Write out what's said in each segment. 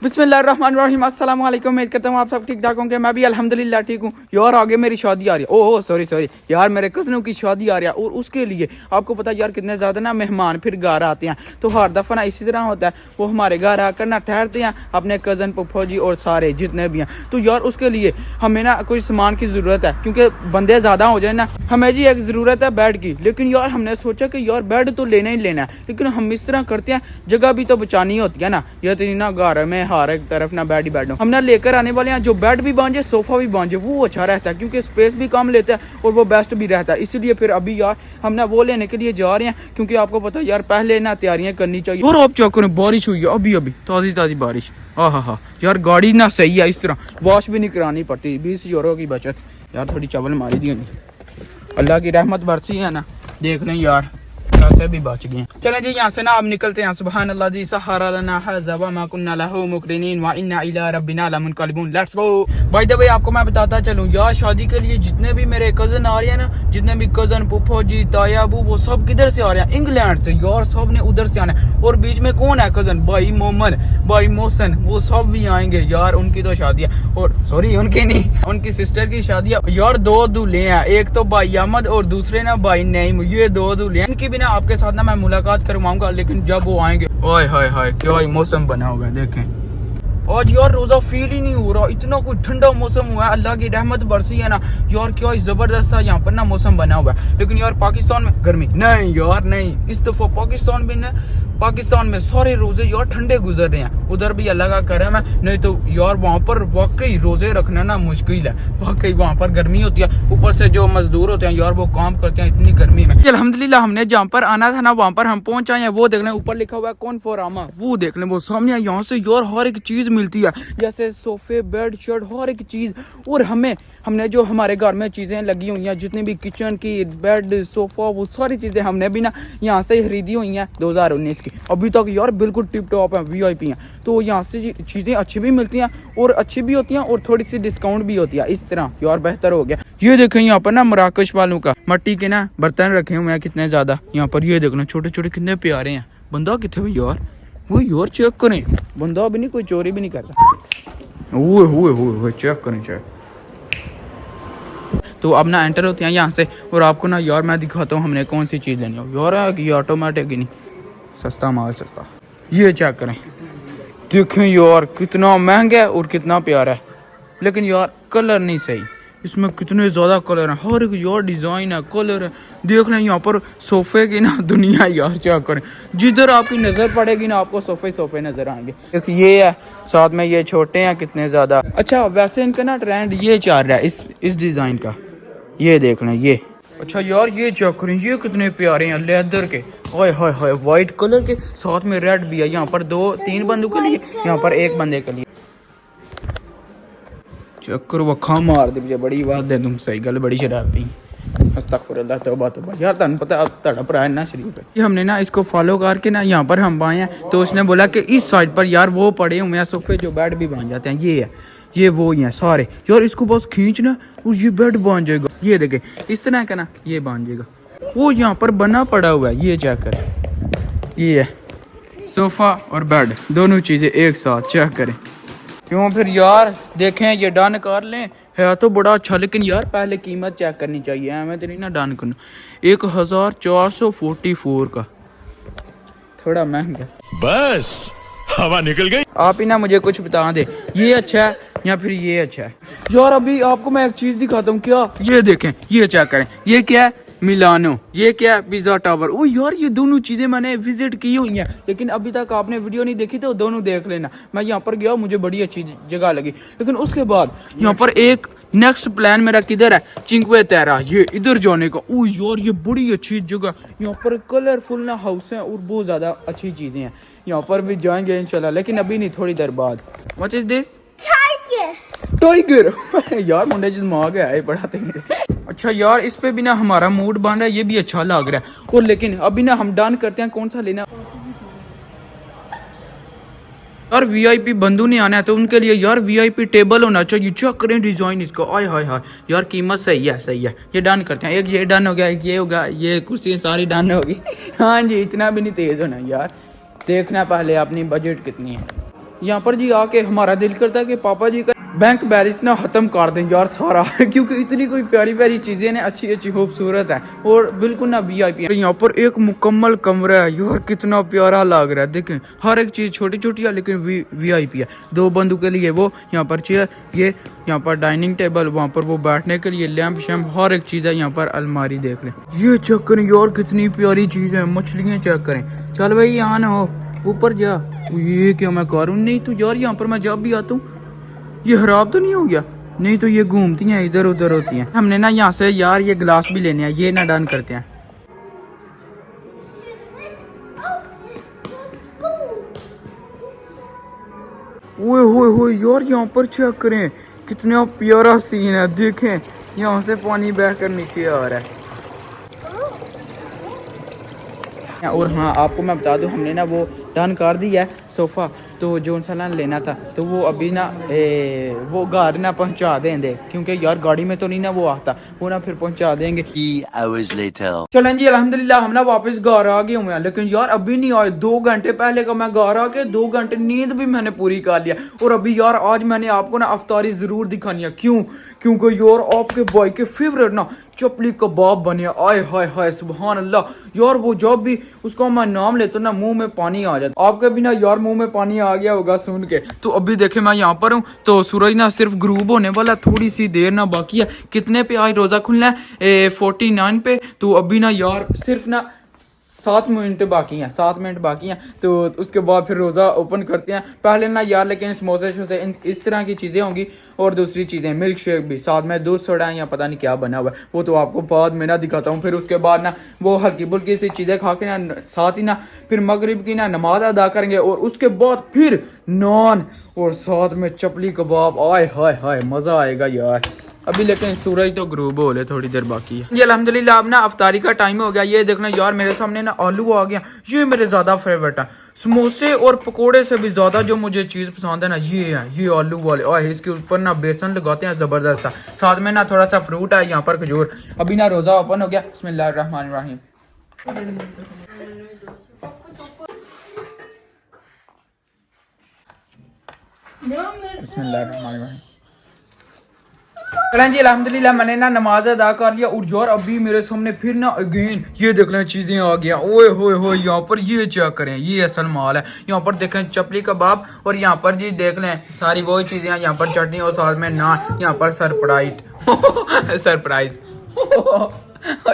बिस्मिल्लाहिर्रहमानिर्रहीम अस्सलाम वालेकुम। उम्मीद करता हूँ आप सब ठीक ठाक होंगे। मैं भी अल्हम्दुलिल्लाह ठीक हूँ। यार आगे मेरी शादी आ रही है। ओह सॉरी यार, मेरे कज़नों की शादी आ रही है और उसके लिए आपको पता है यार कितने ज़्यादा ना मेहमान फिर घर आते हैं। तो हर दफ़ा ना इसी तरह होता है, वो हमारे घर आकर ना ठहरते हैं अपने कज़न पप्पो जी और सारे जितने भी हैं। तो यार उसके लिए हमें ना कुछ सामान की ज़रूरत है, क्योंकि बंदे ज़्यादा हो जाए ना। हमें जी एक ज़रूरत है बेड की, लेकिन यार हमने सोचा कि यार बेड तो लेना ही लेना है, लेकिन हम इस तरह करते हैं जगह भी तो बचानी होती है ना। यह तो ना घर में हर एक तरफ ना बेड ही बेड हो। हम ना लेकर आने वाले हैं जो बेड भी बांधे सोफा भी बांधे, वो अच्छा रहता है क्योंकि स्पेस भी कम लेता है और वो बेस्ट भी रहता है। इसलिए फिर अभी यार हम ना वो लेने के लिए जा रहे हैं, क्योंकि आपको पता है यार पहले ना तैयारियां करनी चाहिए। और आप चेक करें, बारिश हुई है अभी अभी, ताज़ी बारिश। हाँ यार गाड़ी ना सही है, इस तरह वॉश भी नहीं करानी पड़ती। 20 यूरो की बचत। यार थोड़ी चावल मारी दी नहीं, अल्लाह की रहमत बरसी है ना, देख लें यार पैसे भी बच गए। चलें जी यहाँ से ना अब निकलते हैं। सुभान अल्लाह जी सहारा लना हाज़ा व मा कुन्ना लहू मुक़रिनीन व इन्ना इला रब्बिना लमुनक़लिबून। Let's go. By the way आपको मैं बताता चलूँ यार, शादी के लिए जितने भी मेरे कज़न आ रहे हैं ना, जितने भी कज़न पुप्पो जी ताया अबू, वो सब किधर से आ रहे हैं? इंग्लैंड से। यार सब ने उधर से आना है। और बीच में कौन है कज़न? भाई मोमन, भाई मोहसन, वो सब भी आएंगे यार। उनकी तो शादी है, और सॉरी उनकी नहीं, उनकी सिस्टर की शादी है यार। 2 दूल्हे हैं, एक तो भाई अहमद और दूसरे ना भाई नईम। ये 2 दूल्हे हैं। इनकी भी ना आपके साथ ना मैं मुलाकात करवाऊंगा, लेकिन जब वो आएंगे। ओए हाय क्या ही मौसम बना होगा देखें। आज यार रोजा फील ही नहीं हो रहा, इतना कोई ठंडा मौसम हुआ है, अल्लाह की रहमत बरसी है ना यार। क्या जबरदस्त सा यहाँ पर ना मौसम बना हुआ है। लेकिन यार पाकिस्तान में गर्मी नहीं यार, नहीं। इस दफा पाकिस्तान में सारे रोजे यार ठंडे गुजर रहे हैं। उधर भी अल्लाह का करम है, नहीं तो यार वहाँ पर वाकई रोजे रखना ना मुश्किल है। वाकई वहाँ पर गर्मी होती है, ऊपर से जो मजदूर होते हैं यार वो काम करते हैं इतनी गर्मी में। अल्हम्दुलिल्लाह हमने जहाँ पर आना था ना वहाँ पर हम पहुंच आए हैं। वो देख लें, ऊपर लिखा हुआ है कॉन्फोरामा, वो देख लें, वो सामने। यहाँ से यार हर एक चीज मिलती है, जैसे सोफे बेड शर्ट हर एक चीज। और हमने जो हमारे घर में चीजें लगी हुई हैं, जितनी भी किचन की बेड सोफा, वो सारी चीजें हमने भी ना यहाँ से खरीदी हुई हैं 2019 की। अभी तक यार बिल्कुल टिप टॉप है, VIP हैं। तो यहाँ से चीजें अच्छी भी मिलती हैं और अच्छी भी होती हैं और थोड़ी सी डिस्काउंट भी होती है। इस तरह यार बेहतर हो गया। ये देखें यहाँ पर ना मराकश वालों का मट्टी के ना बर्तन रखे हुए हैं कितने ज्यादा यहाँ पर। ये देखना छोटे छोटे कितने प्यारे हैं। बंदा कितने यार, वो यार चेक करें, बंदा भी नहीं, कोई चोरी भी नहीं करता। हुए चेक करें चेक। तो अब ना एंटर होते हैं यहाँ से, और आपको ना यार मैं दिखाता हूँ हमने कौन सी चीज़ लेनी हो। यार ये ऑटोमेटिक ही नहीं, सस्ता माल सस्ता। ये चेक करें, देखें यार कितना महंगा है और कितना प्यारा है। लेकिन यार कलर नहीं सही, इसमें कितने ज़्यादा कलर हैं, हर एक यार डिज़ाइन है, कलर है। देख लें यहाँ पर सोफ़े की ना दुनिया यार, चेक करें। जिधर आपकी नज़र पड़ेगी ना आपको सोफ़े नज़र आएंगे। एक ये है, साथ में ये छोटे हैं कितने ज़्यादा। अच्छा वैसे इनका ना ट्रेंड ये चल रहा है इस डिज़ाइन का। ये देख लें ये। अच्छा यार ये चेक करें, ये कितने प्यारे हैं, लेदर के। ओए हाय वाइट कलर के, साथ में रेड भी है। यहाँ पर 2-3 बंदों के लिए, यहाँ पर 1 बंदे के लिए। चक्कर वखा मार दे मुझे, बड़ी बात है तुम, सही गल बड़ी शरारती। अस्तगफुरुल्लाह तौबा यार, तुम पता ताड़ा भरा ना शरीफ है। हमने ना इसको फॉलो करके ना यहाँ पर हम आए हैं, तो उसने बोला कि इस साइड पर यार वो पड़े हुए हैं सोफे जो बेड भी बन जाते हैं। ये है, ये वो ही हैं सारे यार। इसको बस खींचना और ये बेड बन जाएगा। ये देखे इस तरह का ना, ये बन जाएगा। वो यहाँ पर बना पड़ा हुआ है, ये चेक करें। ये है सोफा और बेड, दोनों चीजें एक साथ, चेक करें। क्यों फिर यार देखें, ये डन कर लें। है तो बड़ा अच्छा, लेकिन यार पहले कीमत चेक करनी चाहिए। हमें तो नहीं ना डन करना। 1444 का, थोड़ा महंगा। बस हवा निकल गई। आप ही ना मुझे कुछ बता दे, ये अच्छा है या फिर ये अच्छा है। यार अभी आपको मैं एक चीज दिखाता हूँ। क्या? ये देखें, ये चेक करें। ये क्या है? मिलानो। ये क्या है? Pizza tower. ओ यार ये दोनों चीजें मैंने विजिट की हुई हैं, लेकिन अभी तक आपने वीडियो नहीं देखी तो दोनों देख लेना। मैं यहाँ पर गया, मुझे बड़ी अच्छी जगह लगी। लेकिन उसके बाद यहाँ पर एक नेक्स्ट प्लान मेरा किधर है? चिंक्वे तेरा, ये इधर जाने का। ओ यार ये बड़ी अच्छी जगह, यहाँ पर कलरफुल ना हाउस है और बहुत ज्यादा अच्छी चीजें हैं। यहाँ पर भी जाएंगे इंशाल्लाह, लेकिन अभी नहीं, थोड़ी देर बाद। What is this? टाइगर। यार मुंडे दिमाग है बड़ा तेज। अच्छा यार इस पे भी ना हमारा मूड बन रहा है, ये भी अच्छा लग रहा है। और लेकिन अभी ना हम डन करते हैं कौन सा लेना। यार VIP बंदू नहीं आना है, तो उनके लिए यार VIP टेबल होना चाहिए। चेक करें डिजाइन इसका, आय हाय यार कीमत सही है। ये डन करते हैं। एक ये डन हो गया, एक ये होगा, ये कुर्सी सारी डन होगी। हाँ जी, इतना भी नहीं तेज होना यार, देखना पहले अपनी बजट कितनी है। यहाँ पर जी आके हमारा दिल करता है कि पापा जी का बैंक बैलेंस ना खत्म कर दें यार सारा क्योंकि इतनी कोई प्यारी प्यारी चीजें ना अच्छी अच्छी खूबसूरत है और बिल्कुल ना वीआईपी है। यहाँ पर एक मुकम्मल कमरा है यार, कितना प्यारा लग रहा है। देखें हर एक चीज छोटी छोटी है लेकिन वीआईपी है। 2 बंदों के लिए वो, यहाँ पर चेयर, ये यहाँ पर डाइनिंग टेबल, वहाँ पर वो बैठने के लिए लैंप शैम्प, हर एक चीज है। यहाँ पर अलमारी देख लें, ये चेक करें यार कितनी प्यारी चीज है। मछलियाँ चेक करें। चल भाई यहाँ ना हो, ऊपर जा। ये क्या मैं करूँ? नहीं तो यार यहाँ पर मैं जब भी आता हूँ ये खराब तो नहीं हो गया? नहीं तो ये घूमती हैं इधर उधर होती हैं। हमने ना यहाँ से यार ये गिलास भी लेने हैं, ये ना डन करते हैं। ओए होए होए यार, यहाँ पर चेक करें कितना प्यारा सीन है। देखें यहाँ से पानी बहकर नीचे आ रहा है। और हाँ आपको मैं बता दूं, हमने ना वो डन कर दिया है सोफ़ा, तो जो सालान लेना था तो वो अभी ना वो घर ना पहुंचा देंगे क्योंकि यार गाड़ी में तो नहीं ना वो आता, वो ना फिर पहुंचा देंगे। 3 hours later. चलें जी अल्हम्दुलिल्लाह हम ना वापस घर आ गए हुए हैं, लेकिन यार अभी नहीं आए। 2 घंटे पहले का मैं घर आ के 2 घंटे नींद भी मैंने पूरी कर लिया। और अभी यार आज मैंने आपको ना अफ्तारी जरूर दिखानी है। क्यों? क्योंकि यार आपके भाई के फेवरेट ना चपली कबाब बने। आए हाय हाय सुभान अल्लाह यार, वो जब भी उसका मैं नाम लेता ना मुंह में पानी आ जाता। आपके भी ना यार मुंह में पानी आ गया होगा सुन के। तो अभी देखे मैं यहाँ पर हूँ तो सूरज ना सिर्फ ग्रूब होने वाला, थोड़ी सी देर ना बाकी है। कितने पे आज रोजा खुलना है? 49 पे। तो अभी ना यार सिर्फ ना 7 मिनट बाकी हैं, 7 मिनट बाकी हैं। तो उसके बाद फिर रोज़ा ओपन करते हैं। पहले ना यार लेकिन समोसे शोसे इस तरह की चीज़ें होंगी और दूसरी चीज़ें मिल्क शेक भी साथ में, दूध सोडा या पता नहीं क्या बना हुआ है, वो तो आपको बाद में ना दिखाता हूँ। फिर उसके बाद ना वो हल्की बुल्की सी चीज़ें खा के ना साथ ही ना फिर मगरिब की ना नमाज अदा करेंगे और उसके बाद फिर नान और साथ में चपली कबाब। आए हाय हाय मज़ा आएगा यार। अभी लेकिन सूरज तो ग्रूब हो ले, थोड़ी देर बाकी है जी। अल्हम्दुलिल्लाह अब ना अफ्तारी का टाइम हो गया। ये देखना यार मेरे सामने ना आलू आ गया, ये मेरे ज़्यादा फेवरेट है। समोसे और पकोड़े से भी ज़्यादा जो मुझे चीज़ पसंद है ना ये है, ये आलू वाले। और इसके ऊपर ना बेसन लगाते हैं ज़बरदस्त सा, साथ में ना थोड़ा सा फ्रूट है यहाँ पर खजूर। अभी ना रोज़ा ओपन हो गया। बिस्मिल्लाहिर्रहमानिर्रहीम। बिस्मिल्लाहिर्रहमानिर्रहीम। चलें जी अल्हम्दुलिल्लाह मैंने ना नमाज अदा कर लिया और यार अभी मेरे सामने फिर ना अगेन ये देख लें चीज़ें आ गया। ओए होए होए यहाँ पर ये चेक करें, ये असल माल है। यहाँ पर देखें चपली कबाब और यहाँ पर जी देख लें सारी वही चीज़ें हैं। यहाँ पर चटनी और साथ में नान, यहाँ पर सरप्राइज सरप्राइज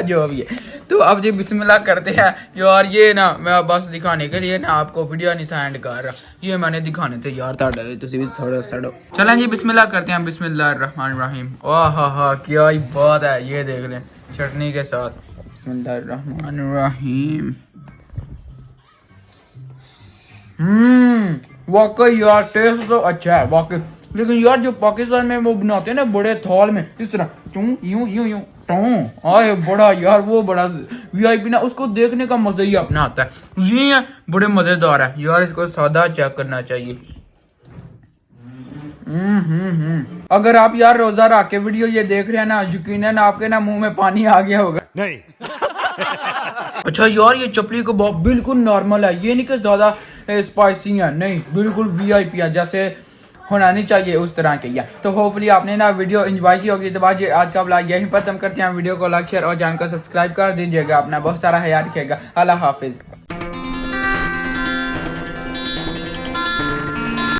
जो भी है। तो अब जी बिस्मिल्लाह करते हैं यार। ये ना मैं बस दिखाने के लिए ना आपको वीडियो नहीं था एंड कर रहा, ये मैंने दिखाने थे यार ताड़े तुसी भी थोड़ा सड़ो। चलें जी बिस्मिल्लाह करते हैं। बिस्मिल्लाहिर्रहमानिर्रहीम। वाह हा हा क्या ही बात है, ये देख लें चटनी के साथ। बिस्मिल्लाहिर्रहमानिर्रहीम। वाकई यार टेस्ट तो अच्छा है वाकई। लेकिन यार जो पाकिस्तान में वो बनाते हैं ना बड़े थाल में इस तरह चूं यूं यूं यूं आए बड़ा यार वो बड़ा वीआईपी ना, उसको देखने का मजा ही अपना आता है। ये है बड़े मजेदार है यार, इसको सादा चेक करना चाहिए। अगर आप यार रोजा रख के वीडियो ये देख रहे हैं ना यकीनन आपके ना मुंह में पानी आ गया होगा। नहीं। अच्छा यार ये चपली कबाब बिल्कुल नॉर्मल है, ये नहीं कि ज्यादा स्पाइसी है, नहीं बिल्कुल वीआईपी है जैसे होना नहीं चाहिए उस तरह के। या तो होपफुली आपने ना वीडियो एंजॉय की होगी। तो आज का व्लॉग यहीं खत्म करते हैं। वीडियो को लाइक शेयर और चैनल को सब्सक्राइब कर दीजिएगा। अपना बहुत सारा ख्याल रखिएगा। अल्लाह हाफिज।